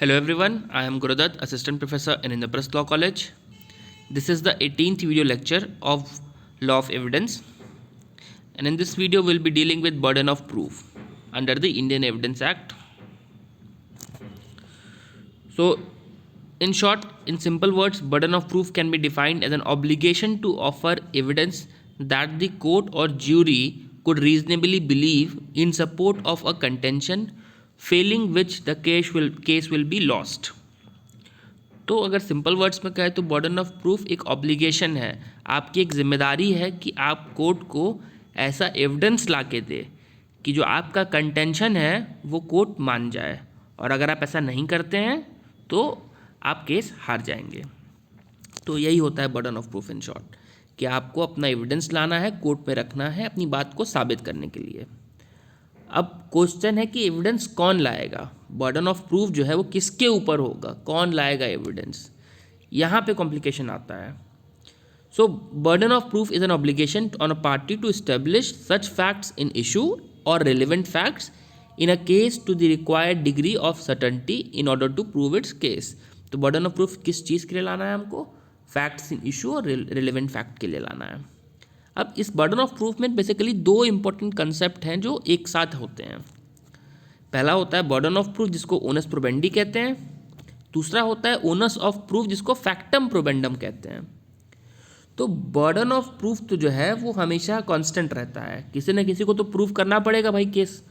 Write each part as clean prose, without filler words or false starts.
Hello everyone, I am Gurudat, Assistant Professor in Indraprasth Law College. This is the 18th video lecture of Law of Evidence, and in this video we'll be dealing with burden of proof under the Indian Evidence Act. So in short, in simple words, burden of proof can be defined as an obligation to offer evidence that the court or jury could reasonably believe in support of a contention, failing which the case will be lost. तो अगर simple words में कहें तो burden of proof एक obligation है, आपकी एक जिम्मेदारी है कि आप कोर्ट को ऐसा एविडेंस ला के दे कि जो आपका कंटेंशन है वो कोर्ट मान जाए, और अगर आप ऐसा नहीं करते हैं तो आप केस हार जाएंगे. तो यही होता है burden of proof in short, कि आपको अपना एविडेंस लाना है, कोर्ट में रखना है अपनी बात को साबित करने के लिए. अब क्वेश्चन है कि एविडेंस कौन लाएगा, बर्डन ऑफ प्रूफ जो है वो किसके ऊपर होगा, कौन लाएगा एविडेंस, यहाँ पे कॉम्प्लिकेशन आता है. So burden of proof is an obligation on a party to establish such facts in issue और relevant facts in a case to the required degree of certainty in order to prove its case. तो burden of proof किस चीज़ के लिए लाना है हमको, facts in issue और रिलेवेंट फैक्ट के लिए लाना है. अब इस बर्डन ऑफ प्रूफ में बेसिकली दो इंपॉर्टेंट कंसेप्ट हैं जो एक साथ होते हैं. पहला होता है बर्डन ऑफ प्रूफ जिसको ओनस प्रोबेंडी कहते हैं, दूसरा होता है ओनस ऑफ प्रूफ जिसको फैक्टम प्रोबेंडम कहते हैं. तो बर्डन ऑफ प्रूफ तो जो है वो हमेशा कांस्टेंट रहता है, किसी न किसी को तो प्रूव करना पड़ेगा भाई केस,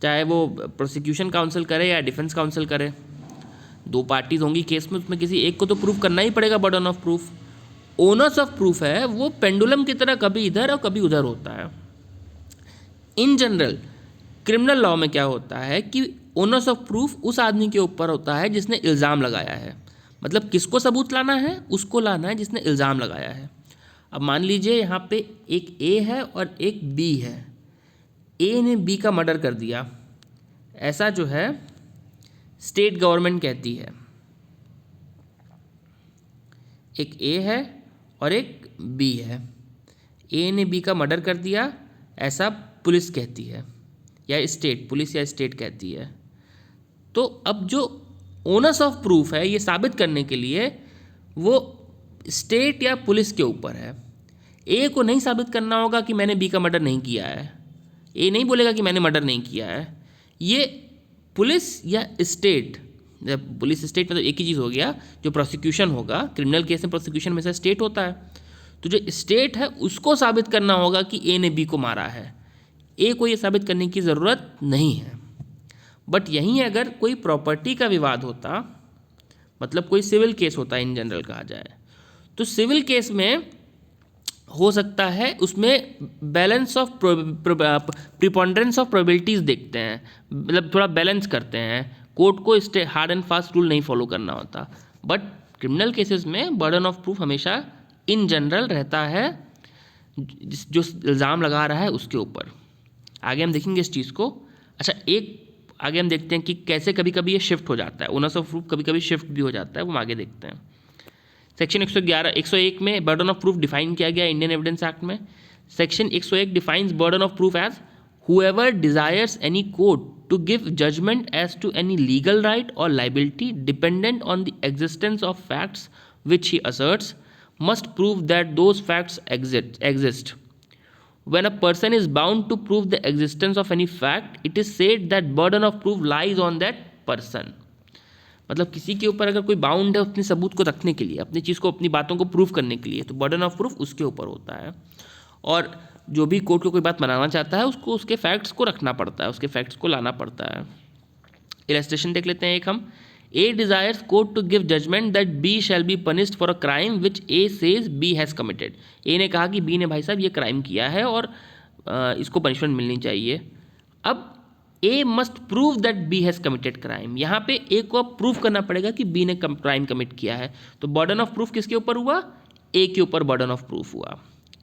चाहे वो प्रोसिक्यूशन काउंसिल करे या डिफेंस काउंसिल करे. दो पार्टीज होंगी केस में, उसमें किसी एक को तो प्रूव करना ही पड़ेगा burden of proof. Onus of proof है वो पेंडुलम की तरह कभी इधर और कभी उधर होता है. इन जनरल क्रिमिनल लॉ में क्या होता है कि ओनस ऑफ प्रूफ उस आदमी के ऊपर होता है जिसने इल्ज़ाम लगाया है. मतलब किसको सबूत लाना है, उसको लाना है जिसने इल्ज़ाम लगाया है. अब मान लीजिए यहाँ पे एक ए है और एक बी है. ए ने बी का मर्डर कर दिया, ऐसा जो है स्टेट गवर्नमेंट कहती है. एक ए है और एक बी है. ए ने बी का मर्डर कर दिया ऐसा पुलिस कहती है, या स्टेट, पुलिस या स्टेट कहती है. तो अब जो ओनस ऑफ प्रूफ है ये साबित करने के लिए वो स्टेट या पुलिस के ऊपर है. ए को नहीं साबित करना होगा कि मैंने बी का मर्डर नहीं किया है, ए नहीं बोलेगा कि मैंने मर्डर नहीं किया है. ये पुलिस या स्टेट, पुलिस स्टेट मतलब एक ही चीज़ हो गया. जो प्रोसिक्यूशन होगा क्रिमिनल केस में, प्रोसिक्यूशन में से स्टेट होता है, तो जो स्टेट है उसको साबित करना होगा कि ए ने बी को मारा है. ए को ये साबित करने की ज़रूरत नहीं है. बट यहीं अगर कोई प्रॉपर्टी का विवाद होता, मतलब कोई सिविल केस होता है इन जनरल कहा जाए, तो सिविल केस में हो सकता है उसमें बैलेंस ऑफ प्रिपोंडरेंस ऑफ प्रोबेबिलिटीज़ देखते हैं, मतलब थोड़ा बैलेंस करते हैं. कोर्ट को हार्ड एंड फास्ट रूल नहीं फॉलो करना होता. बट क्रिमिनल केसेस में बर्डन ऑफ प्रूफ हमेशा इन जनरल रहता है जो इल्ज़ाम लगा रहा है उसके ऊपर. आगे हम देखेंगे इस चीज़ को. अच्छा, एक आगे हम देखते हैं कि कैसे कभी कभी ये शिफ्ट हो जाता है, ओनस ऑफ प्रूफ कभी कभी शिफ्ट भी हो जाता है, वो हम आगे देखते हैं. सेक्शन 101 में बर्डन ऑफ प्रूफ डिफाइन किया गया इंडियन एविडेंस एक्ट में. Section 101 defines burden of proof as whoever desires any court to give judgment as to any legal right or liability dependent on the existence of facts which he asserts must prove that those facts exist. When a person is bound to prove the existence of any fact, it is said that burden of proof lies on that person. मतलब किसी के ऊपर अगर कोई bound है अपने सबूत को रखने के लिए, अपनी चीज़ को, अपनी बातों को प्रूव करने के लिए, तो बर्डन ऑफ प्रूफ उसके ऊपर होता है. और जो भी कोर्ट को कोई बात मनाना चाहता है उसको उसके फैक्ट्स को रखना पड़ता है, उसके फैक्ट्स को लाना पड़ता है. इलस्ट्रेशन देख लेते हैं एक हम. A desires court to give judgment that B shall be punished for a crime which A says B has committed. A ने कहा कि बी ने भाई साहब ये क्राइम किया है और इसको पनिशमेंट मिलनी चाहिए. अब A must prove that B has committed crime. यहाँ पे ए को अब प्रूव करना पड़ेगा कि बी ने क्राइम कमिट किया है. तो बर्डन ऑफ प्रूफ किसके ऊपर हुआ, ए के ऊपर बर्डन ऑफ प्रूफ हुआ.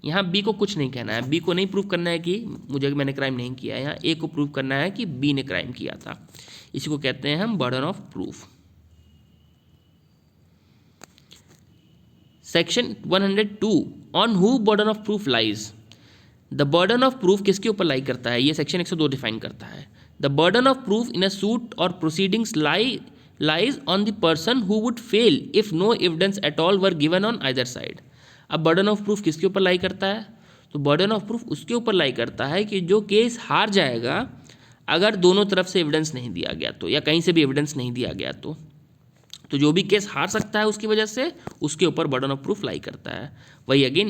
यहाँ बी को कुछ नहीं कहना है, बी को नहीं प्रूव करना है कि मैंने क्राइम नहीं किया है. यहाँ ए को प्रूव करना है कि बी ने क्राइम किया था. इसी को कहते हैं हम burden of proof. Section 102 on who burden of proof lies. The burden of proof किसके ऊपर लाई करता है, ये सेक्शन 102 डिफाइन करता है. The burden of proof in a suit और proceedings lies lies on the person who would fail if no evidence at all were given on either side. अब burden of proof किसके ऊपर लाई करता है? तो burden of proof उसके ऊपर लाई करता है कि जो केस हार जाएगा अगर दोनों तरफ से एविडेंस नहीं दिया गया तो, या कहीं से भी एविडेंस नहीं दिया गया तो जो भी केस हार सकता है उसकी वजह से उसके ऊपर बर्डन ऑफ प्रूफ लाई करता है. वही अगेन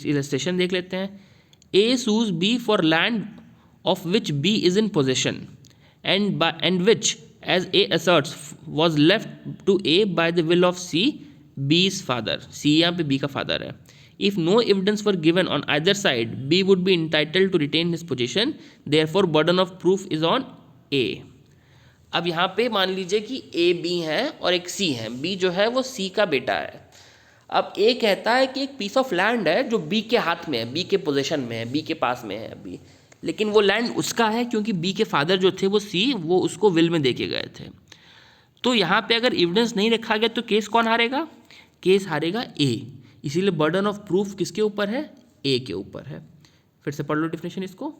इलस्ट्रेशन देख लेते हैं. A sues B for land of which B is in possession and which as A asserts was left to A by the will of C, B's father. सी यहाँ पे B का father है. If no evidence were given on either side, B would be entitled to retain his position. Therefore, burden of proof is on A. अब यहाँ पे मान लीजिए कि A B है और एक C है. B जो है वो C का बेटा है. अब A कहता है कि एक पीस ऑफ लैंड है जो B के हाथ में है, B के पोजीशन में है, B के पास में है अभी, लेकिन वो लैंड उसका है क्योंकि B के फादर जो थे वो C, वो उसको विल में दे के गए थे. तो यहाँ पे अगर एविडेंस नहीं रखा गया तो केस कौन हारेगा? केस हारेगा A. इसीलिए बर्डन ऑफ प्रूफ किसके ऊपर है? ए के ऊपर है. फिर से पढ़ लो डिफिनेशन इसको.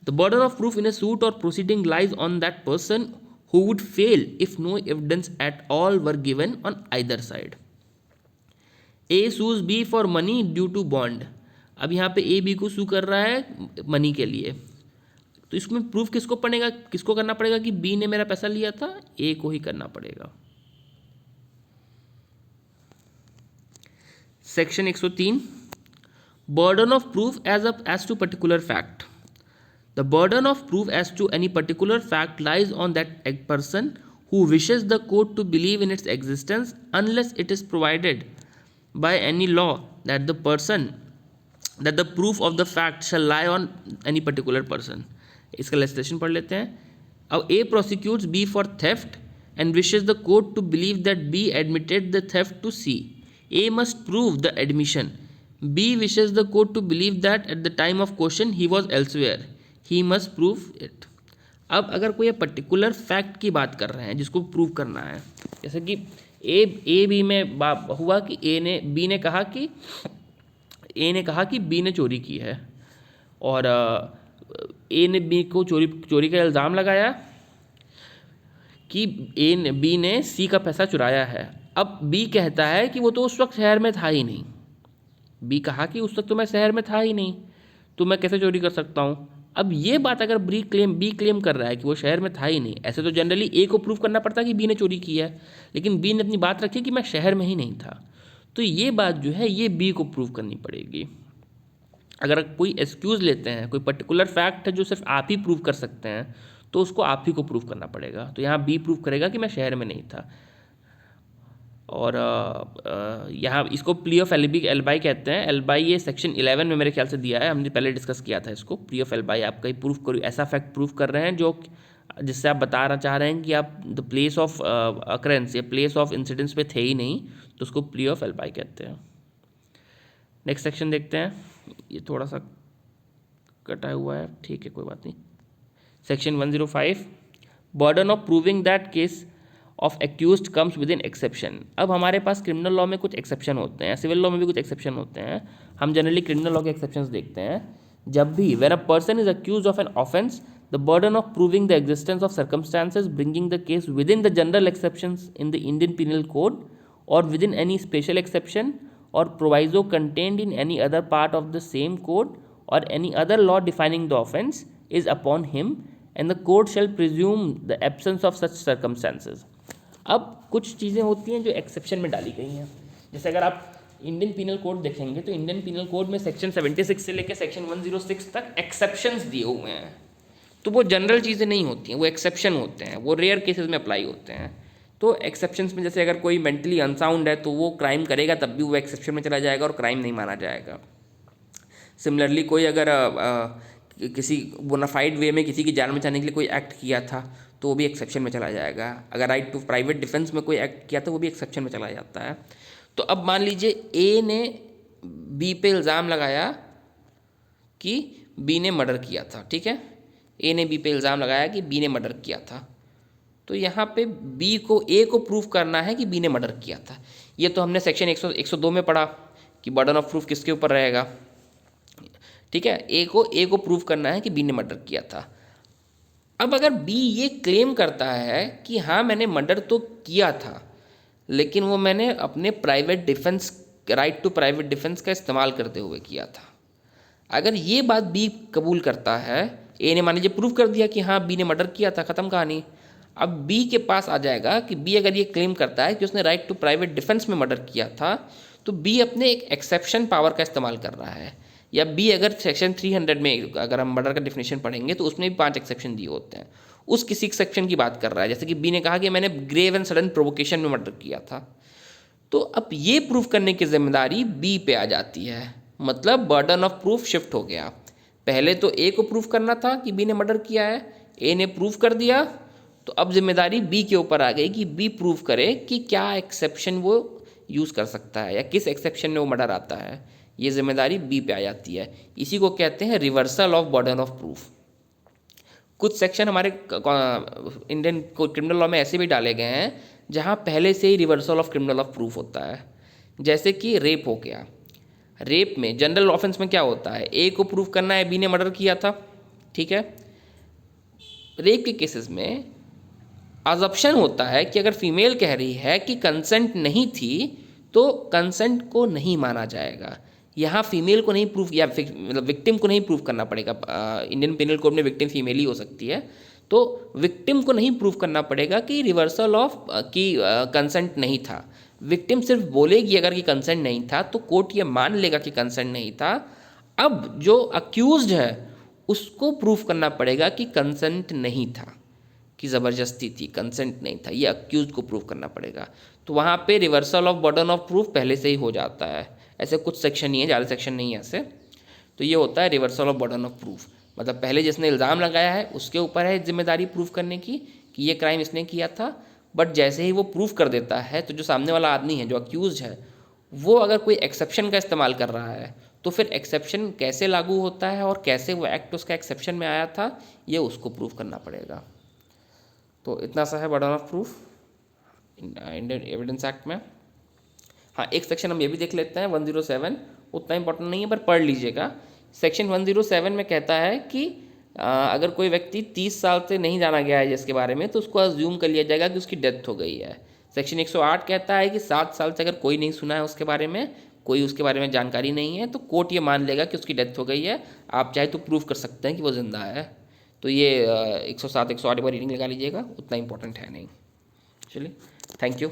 The burden of proof in a suit और proceeding lies on that person who would fail if no evidence at all were given on either side. A sues B for money due to bond. अब यहाँ पे A B को सू कर रहा है money के लिए, तो इसमें प्रूफ किसको करना पड़ेगा कि बी ने मेरा पैसा लिया था? ए को ही करना पड़ेगा. Section 103 burden of proof as to particular fact. The burden of proof as to any particular fact lies on that person who wishes the court to believe in its existence unless it is provided by any law that the proof of the fact shall lie on any particular person. इसका illustration पढ़ लेते हैं. अब A prosecutes B for theft and wishes the court to believe that B admitted the theft to C. A must prove the admission. B wishes the court to believe that at the time of question he was elsewhere. He must prove it. अब अगर कोई particular fact की बात कर रहे हैं जिसको prove करना है, जैसे कि ए बी में हुआ कि बी ने कहा कि बी ने चोरी की है, और ए ने बी को चोरी का इल्ज़ाम लगाया कि बी ने सी का पैसा चुराया है. अब बी कहता है कि वो तो उस वक्त शहर में था ही नहीं. बी कहा कि उस वक्त तो मैं शहर में था ही नहीं, तो मैं कैसे चोरी कर सकता हूँ. अब ये बात अगर बी क्लेम कर रहा है कि वो शहर में था ही नहीं, ऐसे तो जनरली ए को प्रूव करना पड़ता है कि बी ने चोरी की है, लेकिन बी ने अपनी बात रखी कि मैं शहर में ही नहीं था. तो ये बात जो है ये बी को प्रूव करनी पड़ेगी. अगर कोई एक्सक्यूज़ लेते हैं, कोई पर्टिकुलर फैक्ट है जो सिर्फ आप ही प्रूव कर सकते हैं, तो उसको आप ही को प्रूव करना पड़ेगा. तो यहाँ बी प्रूव करेगा कि मैं शहर में नहीं था. और यहाँ इसको प्ली ऑफ एल्बाई कहते हैं. एल्बाई ये सेक्शन 11 में मेरे ख्याल से दिया है, हमने पहले डिस्कस किया था इसको. प्ली ऑफ एल्बाई आप कहीं प्रूफ करो, ऐसा फैक्ट प्रूफ कर रहे हैं जिससे आप बताना चाह रहे हैं कि आप द प्लेस ऑफ अकरेंस या प्लेस ऑफ इंसिडेंस पे थे ही नहीं, तो उसको प्ली ऑफ एल्बाई कहते हैं. नेक्स्ट सेक्शन देखते हैं. ये थोड़ा सा कटा हुआ है, ठीक है कोई बात नहीं. Section 105 burden of proving that case of accused comes with in exception. अब हमारे पास क्रिमिनल लॉ में कुछ एक्सेप्शन होते हैं, सिविल लॉ में भी कुछ एक्सेप्शन होते हैं. हम जनरली क्रिमिनल लॉ के एक्सेप्शंस देखते हैं. जब भी when a person is accused of an offence, the burden of proving the existence of circumstances bringing the case within the general exceptions in the Indian Penal Code और within any special exception और proviso contained in any other part of the same code और any other law defining the offence is upon him and the court shell presume the absence of such circumstances. अब कुछ चीज़ें होती हैं जो exception में डाली गई हैं. जैसे अगर आप इंडियन पीनल कोड देखेंगे तो इंडियन पीनल कोड में सेक्शन 76 से लेकर सेक्शन 106 तक एक्सेप्शंस दिए हुए हैं. तो वो जनरल चीज़ें नहीं होती हैं, वो एक्सेप्शन होते हैं, वो रेयर केसेस में अप्लाई होते हैं. तो एक्सेप्शंस में जैसे अगर कोई मेंटली अनसाउंड है तो वो क्राइम करेगा तब भी वो एक्सेप्शन में चला जाएगा और क्राइम नहीं माना जाएगा. सिमिलरली कोई अगर किसी बोनाफाइड वे में किसी की जान बचाने के लिए कोई एक्ट किया था तो वो भी एक्सेप्शन में चला जाएगा. अगर राइट टू प्राइवेट डिफेंस में कोई एक्ट किया तो वो भी एक्सेप्शन में चला जाता है. तो अब मान लीजिए ए ने बी पे इल्ज़ाम लगाया कि बी ने मर्डर किया था, ठीक है. ए ने बी पे इल्ज़ाम लगाया कि बी ने मर्डर किया था. तो यहाँ पे बी को ए को प्रूफ करना है कि बी ने मर्डर किया था. ये तो हमने सेक्शन 102 में पढ़ा कि बर्डन ऑफ प्रूफ किसके ऊपर रहेगा, ठीक है. ए को प्रूफ करना है कि बी ने मर्डर किया था. अब अगर बी ये क्लेम करता है कि हाँ मैंने मर्डर तो किया था, लेकिन वो मैंने अपने private defence, right to private defence का इस्तेमाल करते हुए किया था, अगर ये बात बी कबूल करता है, ए ने मान लीजिए प्रूव कर दिया कि हाँ बी ने मर्डर किया था, ख़त्म कहानी। अब बी के पास आ जाएगा कि बी अगर ये क्लेम करता है कि उसने राइट टू प्राइवेट डिफेंस में मर्डर किया था, तो बी अपने एक एक्सेप्शन पावर का इस्तेमाल कर रहा है। या बी अगर सेक्शन 300 में अगर हम मर्डर का डेफिनेशन पढ़ेंगे तो उसमें भी 5 एक्सेप्शन दिए होते हैं, उस किसी सेक्शन की बात कर रहा है। जैसे कि बी ने कहा कि मैंने ग्रेव एंड सडन प्रोवोकेशन में मर्डर किया था, तो अब ये प्रूफ करने की जिम्मेदारी बी पे आ जाती है, मतलब बर्डन ऑफ प्रूफ शिफ्ट हो गया। पहले तो ए को प्रूफ करना था कि बी ने मर्डर किया है, ए ने प्रूफ कर दिया, तो अब जिम्मेदारी बी के ऊपर आ गई कि बी प्रूफ करे कि क्या एक्सेप्शन वो यूज़ कर सकता है या किस एक्सेप्शन में वो मर्डर आता है। ये जिम्मेदारी बी पे आ जाती है। इसी को कहते हैं reversal of burden of proof. कुछ सेक्शन हमारे इंडियन क्रिमिनल लॉ में ऐसे भी डाले गए हैं जहाँ पहले से ही reversal of criminal of proof होता है। जैसे कि रेप हो गया, रेप में जनरल ऑफेंस में क्या होता है, ए को प्रूफ करना है बी ने मर्डर किया था, ठीक है। रेप के केसेस में अजप्शन होता है कि अगर फीमेल कह रही है कि कंसेंट नहीं थी तो कंसेंट को नहीं माना जाएगा। यहाँ फीमेल को नहीं प्रूफ या मतलब विक्टिम को नहीं प्रूफ करना पड़ेगा। इंडियन पेनल कोड में विक्टिम फीमेल ही हो सकती है, तो विक्टिम को नहीं प्रूफ करना पड़ेगा कि रिवर्सल ऑफ कि कंसेंट नहीं था। विक्टिम सिर्फ बोलेगी अगर कि कंसेंट नहीं था तो कोर्ट ये मान लेगा कि कंसेंट नहीं था। अब जो अक्यूज्ड है उसको प्रूफ करना पड़ेगा कि कंसेंट नहीं था, कि ज़बरदस्ती थी, कंसेंट नहीं था, ये अक्यूज को प्रूव करना पड़ेगा। तो वहाँ पे reversal of burden of proof पहले से ही हो जाता है। ऐसे कुछ सेक्शन ही है, ज़्यादा सेक्शन नहीं है ऐसे। तो ये होता है reversal of burden of proof, मतलब पहले जिसने इल्ज़ाम लगाया है उसके ऊपर है जिम्मेदारी प्रूफ करने की कि ये क्राइम इसने किया था। बट जैसे ही वो प्रूफ कर देता है तो जो सामने वाला आदमी है, जो अक्यूज है, वो अगर कोई एक्सेप्शन का इस्तेमाल कर रहा है तो फिर एक्सेप्शन कैसे लागू होता है और कैसे वो एक्ट उसका एक्सेप्शन में आया था, ये उसको प्रूफ करना पड़ेगा। तो इतना सा है burden of proof Indian evidence act में। हाँ, एक सेक्शन हम ये भी देख लेते हैं 107, उतना इंपॉर्टेंट नहीं है पर पढ़ लीजिएगा। सेक्शन 107 में कहता है कि अगर कोई व्यक्ति 30 साल से नहीं जाना गया है जिसके बारे में, तो उसको अज्यूम कर लिया जाएगा कि उसकी डेथ हो गई है। सेक्शन 108 कहता है कि 7 साल से अगर कोई नहीं सुना है उसके बारे में, कोई उसके बारे में जानकारी नहीं है, तो कोर्ट ये मान लेगा कि उसकी डेथ हो गई है। आप चाहे तो प्रूफ कर सकते हैं कि वो जिंदा है। तो ये 107 108 पर रीडिंग लगा लीजिएगा, उतना इंपॉर्टेंट है नहीं। चलिए, थैंक यू।